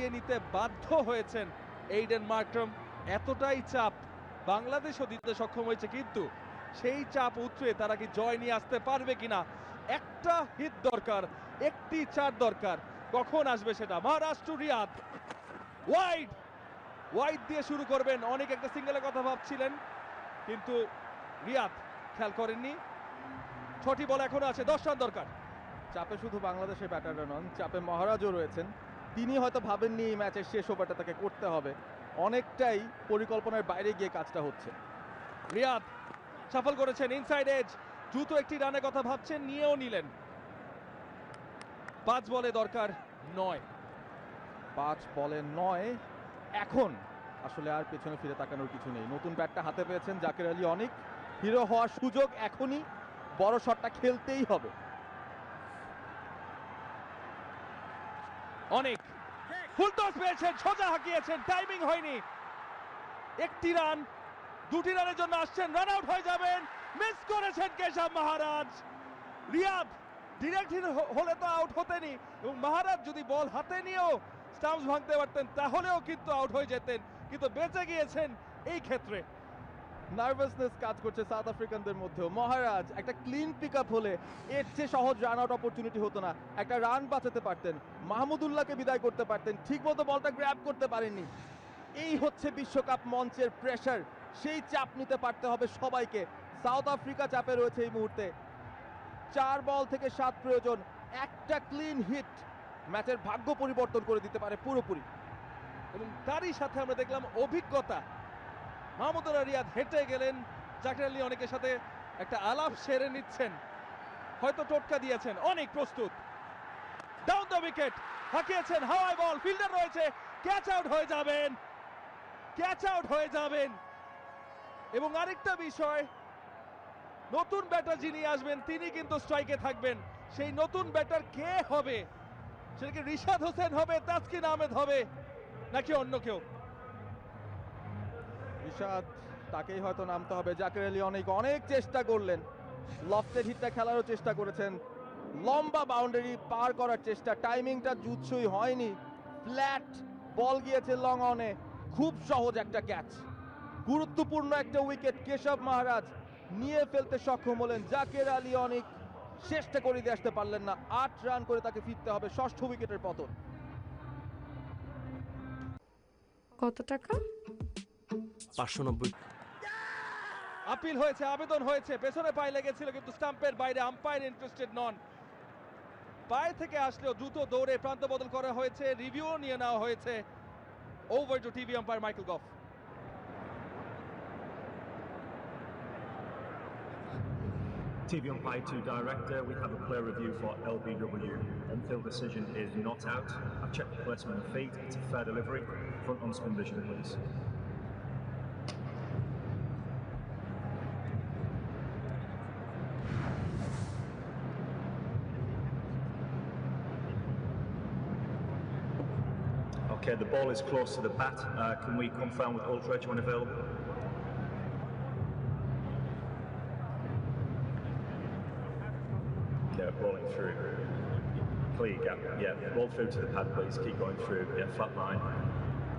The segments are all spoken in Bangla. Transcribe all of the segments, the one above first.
সরিয়ে নিতে বাধ্য হয়েছেন এইডেন মার্করাম। এতটাই চাপ বাংলাদেশও দিতে সক্ষম হয়েছে, কিন্তু সেই চাপ উতরে তারা কি জয় নিয়ে আসতে পারবে কিনা। একটা হিট দরকার, একটি চার দরকার, কখন আসবে সেটা। মহারাষ্ট্র রিয়াদ ওয়াইড ওয়াইড দিয়ে শুরু করবেন। অনেক একটা সিঙ্গেলের কথা ভাবছিলেন, কিন্তু রিয়াদ খেয়াল করেননি। 6টি বল এখনো আছে, 10 রান দরকার। চাপে শুধু বাংলাদেশের ব্যাটাররা নন, চাপে মহারাজও রয়েছেন। তিনি হয়তো ভাবেননি এই ম্যাচের শেষ ওভারটা তাকে করতে হবে। অনেকটাই পরিকল্পনার বাইরে গিয়ে কাজটা হচ্ছে। রিয়াদ সাফল করেছেন ইনসাইড এজ, দ্রুত একটি রানের কথা ভাবছেন, নিয়েও নিলেন। 5 বলে দরকার 9। 5 বলে 9। এখন আসলে আর পেছনে ফিরে তাকানোর কিছু নেই। নতুন ব্যাটটা হাতে পেয়েছেন জাকের আলী অনিক। হিরো হওয়ার সুযোগ এখনই, বড় শটটা খেলতেই হবে। অনেক ফুল টস পেয়েছেন, সোজা হাঁকিয়েছেন, টাইমিং হয়নি। একটি রান, 2টি রানের জন্য আসছেন, রান আউট হয়ে যাবেন। মিস করেছেন কেশব মহারাজ। রিয়াদ ডিরেক্ট হলে তো আউট হতেনি, এবং মহারাজ যদি বল হাতে নিয়েও স্টাম্পস ভাঙতে পারতেন তাহলেও কিন্তু আউট হয়ে যেতেন, কিন্তু বেঁচে গিয়েছেন এই ক্ষেত্রে। নার্ভাসনেস কাজ করছে সাউথ আফ্রিকানদের মধ্যেও। মহারাজ একটা ক্লিন পিক আপ হলে এর চেয়ে সহজ রান আউট অপরচুনিটি হতো না। একটা রান বাঁচাতে পারতেন, মাহমুদুল্লাহকে বিদায় করতে পারতেন, ঠিকমতো বলটা গ্র্যাব করতে পারেননি। এই হচ্ছে বিশ্বকাপ মঞ্চের প্রেসার, সেই চাপ নিতে পারতে হবে সবাইকে। সাউথ আফ্রিকা চাপে রয়েছে এই মুহূর্তে। 4 বল থেকে 7 প্রয়োজন। একটা ক্লিন হিট ম্যাচের ভাগ্য পরিবর্তন করে দিতে পারে পুরোপুরি। এবং তারই সাথে আমরা দেখলাম অভিজ্ঞতা। মাহমুদুল্লাহ রিয়াদ হেঁটে গেলেন, জাকের আলী অনেকের সাথে একটা আলাপ সেরে নিচ্ছেন, হয়তো টোটকা দিয়েছেন। অনেক প্রস্তুত, ডাউন দ্য উইকেট, হাঁকিয়েছেন, হাওয়ায় বল, ফিল্ডার রয়েছে, ক্যাচ আউট হয়ে যাবেন, ক্যাচ আউট হয়ে যাবেন। এবং আরেকটা বিষয়, নতুন ব্যাটার যিনি আসবেন তিনি কিন্তু স্ট্রাইকে থাকবেন। সেই নতুন ব্যাটার কে হবে? সেটা কি রিশাদ হোসেন হবে, তাসকিন আহমেদ হবে, নাকি অন্য কেউ? রিশাদ, তাকেই হয়তো নামতে হবে। জাকের আলী অনেক চেষ্টা করলেন, লফটেড হিটটা খেলারও চেষ্টা করেছেন, লম্বা বাউন্ডারি পার করার চেষ্টা, টাইমিংটা জুৎসই হয়নি। ফ্ল্যাট বল গিয়েছে লং অনে, খুব সহজ একটা ক্যাচ। গুরুত্বপূর্ণ একটা উইকেট কেশব মহারাজ নিয়ে ফেলতে সক্ষম হলেন। জাকের আলী অনেক চেষ্টা করে দিয়ে আসতে পারলেন না। 8 রান করে তাকে ফিরতে হবে, 6ষ্ঠ উইকেটের পতন। কত টাকা? 590। আপিল হয়েছে, আবেদন হয়েছে, পেছনে পায়ে লেগেছিল কিন্তু স্টাম্পের বাইরে, আম্পায়ার ইন্টারেস্টেড নন। পায়ে থেকে আসলেও দ্রুত দৌড়ে প্রান্ত বদল করা হয়েছে, রিভিউ নিয়ে নেওয়া হয়েছে। Over two TV umpire Michael Gough. TV umpire to director, we have a clear review for LBW. On-field decision is not out. I've checked the placement of feet, it's a fair delivery. Front on spin vision, please. Okay, the ball is close to the bat. Can we confirm with Ultra Edge when available? Yeah, rolling through. Clear gap. Yeah, roll through to the pad, please. Keep going through. Yeah, flat line.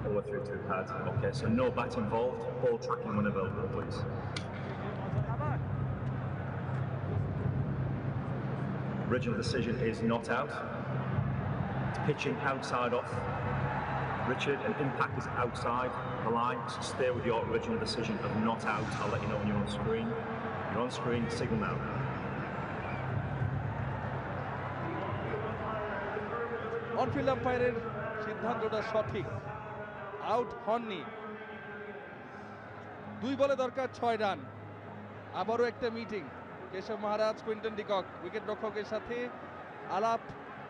All the way through to the pad. Okay, so no bat involved. Ball tracking when available, please. Original decision is not out. It's pitching outside off. Richard, an impact is outside the line, so stay with your original decision of not out. I'll let you know when you're on screen. You're on screen, signal now. Onfield আম্পায়ারের সিদ্ধান্তটা সঠিক, আউট হননি। 2 বলে দরকার 6 রান। আবারও একটা মিটিং, কেশব মহারাজ, কুইন্টন ডিকক উইকেট রক্ষকের সাথে আলাপ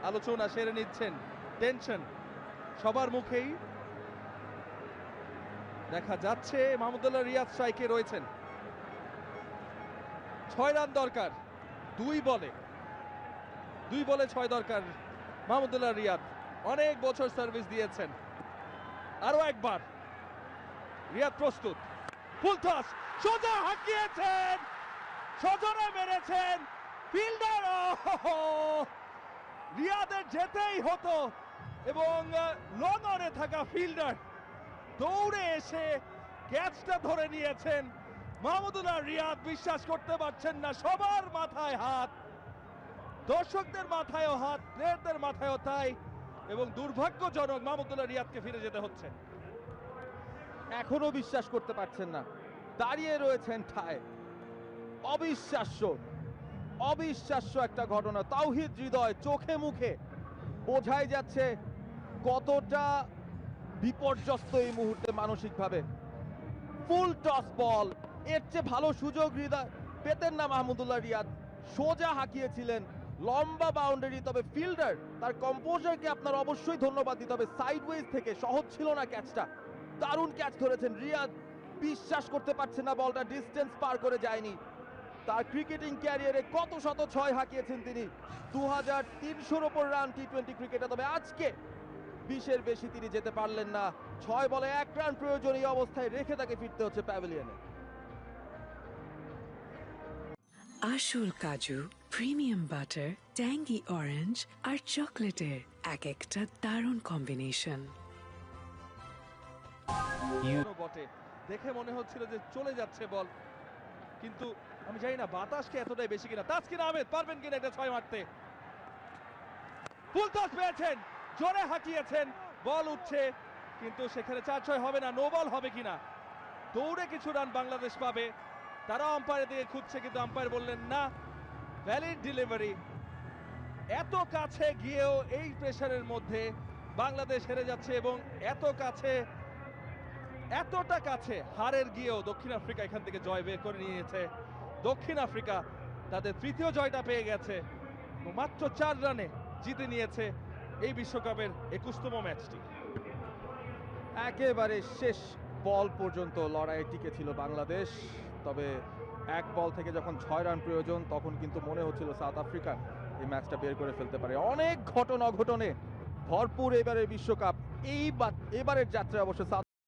আলোচনা সেরে নিচ্ছেন। টেনশন সবার মুখেই দেখা যাচ্ছে। মাহমুদুল্লাহ রিয়াদ স্ট্রাইকে রয়েছেন। 6 রান দরকার 2 বলে, 6 দরকার। মাহমুদুল্লাহ রিয়াদ অনেক বছর সার্ভিস দিয়েছেন। আরো একবার রিয়াদ প্রস্তুত, ফুল টস, সোজা হাঁকিয়েছেন, সজনে মেরেছেন ফিল্ডার। রিয়াদের যেতেই হতো, এবং লং অনে থাকা ফিল্ডার দৌড়ে এসে ক্যাচটা ধরে নিয়েছেন। মাহমুদুল্লাহ রিয়াদ বিশ্বাস করতে পারছেন না, সবার মাথায় হাত, দর্শকদের মাথায়ও হাত, প্লেয়ারদের মাথায়ও তাই, এবং দুর্ভাগ্যজনক মাহমুদুল্লাহ রিয়াদকে ফিরে যেতে হচ্ছে। এখনো বিশ্বাস করতে পারছেন না, দাঁড়িয়ে রয়েছেন ঠায়। অবিশ্বাস্য, অবিশ্বাস্য একটা ঘটনা। তাওহিদ হৃদয় চোখে মুখে বোঝাই যাচ্ছে কতটা বিপর্যস্ত এই মুহূর্তে মানসিকভাবে। ফুল টস বল, এর চেয়ে ভালো সুযোগ হৃদয় পেতেন না মাহমুদুল্লাহ রিয়াদ। সোজা হাঁকিয়েছিলেন, লম্বা বাউন্ডারি, তবে ফিল্ডার তার কম্পোজারকে আপনার অবশ্যই ধন্যবাদ দিতে হবে। সাইডওয়েজ থেকে সহজ ছিল না ক্যাচটা, দারুণ ক্যাচ ধরেছেন রিয়াদ। বিশ্বাস করতে পারছেন না বলটা ডিস্টেন্স পার করে যায়নি। তার ক্রিকেটিং ক্যারিয়ারে কত শত ছয় হাঁকিয়েছেন তিনি, 2300-র ওপর রান টি20 ক্রিকেটে, তবে আজকে 20-এর বেশি তিনি যেতে পারলেন না। 6 বলে 1 রান প্রয়োজন, এই অবস্থায় রেখে তাকে ফিরতে হচ্ছে প্যাভিলিয়নে। আসল কাজু, প্রিমিয়াম বাটার, ট্যাঙ্গি অরেঞ্জ আর চকলেটের এক একটা দারুণ কম্বিনেশন। বটে, দেখে মনে হচ্ছিল যে চলে যাচ্ছে বল, কিন্তু আমি জানি না বাতাসকে এতটাই বেশি কিনা। তাসকিন আহমেদ পারবেন কিনা এটা 6 মারতে। ফুল টস পেয়েছেন, জোরে হাঁকিয়েছেন, বল উঠছে, কিন্তু সেখানে 4-6 হবে না, নো বল হবে কিনা। দৌড়ে কিছু রান বাংলাদেশ পাবে, তারা আম্পায়ারের দিকে খুঁজছে, কিন্তু আম্পায়ার বললেন না, ভ্যালিড ডেলিভারি। এত কাছে গিয়েও এই প্রেসারের মধ্যে বাংলাদেশ হেরে যাচ্ছে, এবং এত কাছে, এতটা কাছে হারের গিয়েও দক্ষিণ আফ্রিকা এখান থেকে জয় বের করে নিয়েছে। দক্ষিণ আফ্রিকা তাদের তৃতীয় জয়টা পেয়ে গেছে, মাত্র 4 রানে জিতে নিয়েছে এই বিশ্বকাপের 21তম ম্যাচটি। একেবারে শেষ বল পর্যন্ত লড়াইয়ে টিকে ছিল বাংলাদেশ, তবে এক বল থেকে যখন 6 রান প্রয়োজন তখন কিন্তু মনে হচ্ছিল সাউথ আফ্রিকা এই ম্যাচটা বের করে ফেলতে পারে। অনেক ঘটনা অঘটনে ভরপুর এবারের বিশ্বকাপ। এবারের যাত্রা অবশ্য